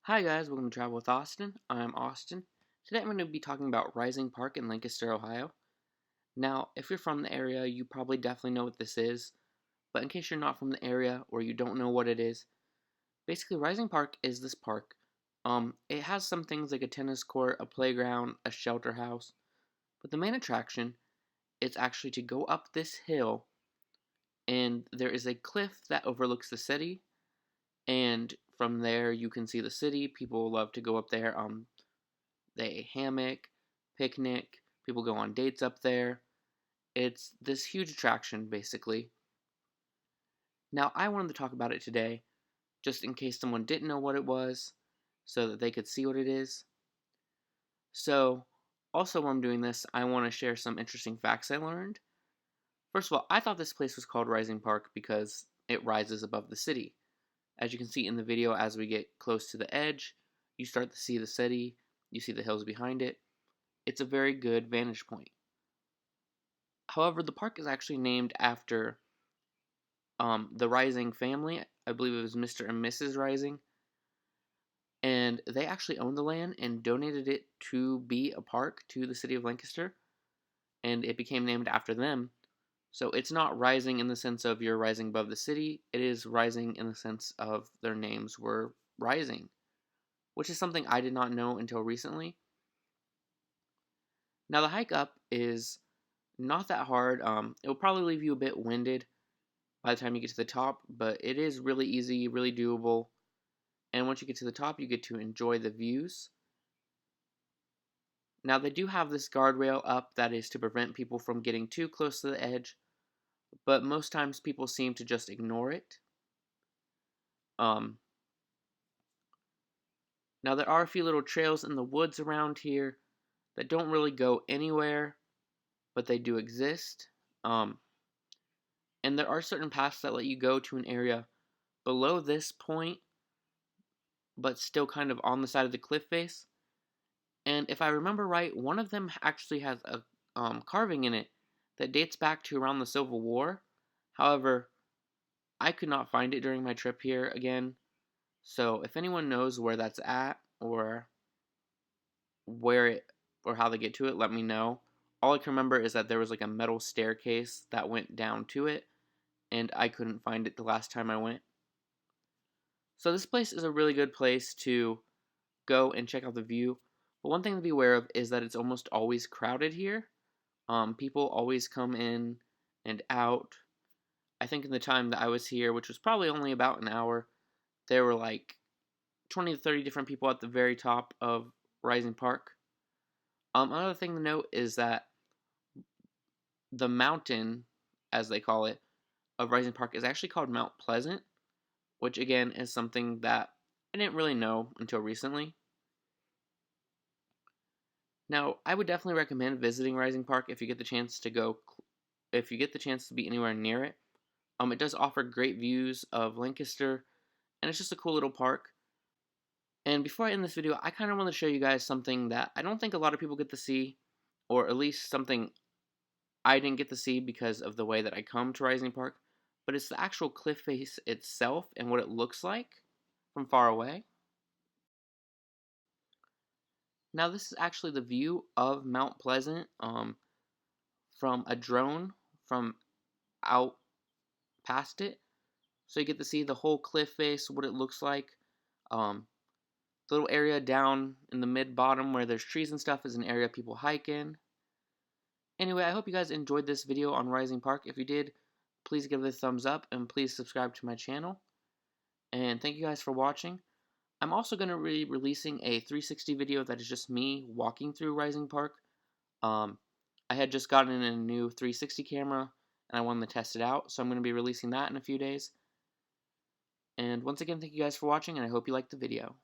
Hi guys, welcome to Travel with Austin. I'm Austin. Today I'm going to be talking about Rising Park in Lancaster, Ohio. Now, if you're from the area, you probably definitely know what this is, but in case you're not from the area or you don't know what it is, basically Rising Park is this park. It has some things like a tennis court, a playground, a shelter house, but the main attraction is actually to go up this hill, and there is a cliff that overlooks the city, and from there you can see the city. People love to go up there. They hammock, picnic, people go on dates up there. It's this huge attraction, basically. Now, I wanted to talk about it today, just in case someone didn't know what it was, so that they could see what it is. So, also while I'm doing this, I want to share some interesting facts I learned. First of all, I thought this place was called Rising Park because it rises above the city. As you can see in the video, as we get close to the edge, you start to see the city, you see the hills behind it. It's a very good vantage point. However, the park is actually named after the Rising family. I believe it was Mr. and Mrs. Rising. And they actually owned the land and donated it to be a park to the city of Lancaster. And it became named after them. So it's not rising in the sense of you're rising above the city. It is rising in the sense of their names were rising, which is something I did not know until recently. Now, the hike up is not that hard. It will probably leave you a bit winded by the time you get to the top, but it is really easy, really doable. And once you get to the top, you get to enjoy the views. Now, they do have this guardrail up that is to prevent people from getting too close to the edge, but most times people seem to just ignore it. Um, Now, there are a few little trails in the woods around here that don't really go anywhere, but they do exist. And there are certain paths that let you go to an area below this point, but still kind of on the side of the cliff face. And if I remember right, one of them actually has a carving in it that dates back to around the Civil War. However, I could not find it during my trip here again. So if anyone knows where that's at or where it or how they get to it, let me know. All I can remember is that there was like a metal staircase that went down to it, and I couldn't find it the last time I went. So this place is a really good place to go and check out the view. But one thing to be aware of is that it's almost always crowded here. People always come in and out. I think in the time that I was here, which was probably only about an hour, there were like 20 to 30 different people at the very top of Rising Park. Another thing to note is that the mountain, as they call it, of Rising Park is actually called Mount Pleasant, which again is something that I didn't really know until recently. Now, I would definitely recommend visiting Rising Park if you get the chance to go, if you get the chance to be anywhere near it. It does offer great views of Lancaster, and it's just a cool little park. And before I end this video, I kind of want to show you guys something that I don't think a lot of people get to see, or at least something I didn't get to see because of the way that I come to Rising Park, but it's the actual cliff face itself and what it looks like from far away. Now, this is actually the view of Mount Pleasant from a drone from out past it. So you get to see the whole cliff face, what it looks like. The little area down in the mid-bottom where there's trees and stuff is an area people hike in. Anyway, I hope you guys enjoyed this video on Rising Park. If you did, please give it a thumbs up and please subscribe to my channel. And thank you guys for watching. I'm also going to be releasing a 360 video that is just me walking through Rising Park. I had just gotten a new 360 camera and I wanted to test it out, so I'm going to be releasing that in a few days. And once again, thank you guys for watching, and I hope you liked the video.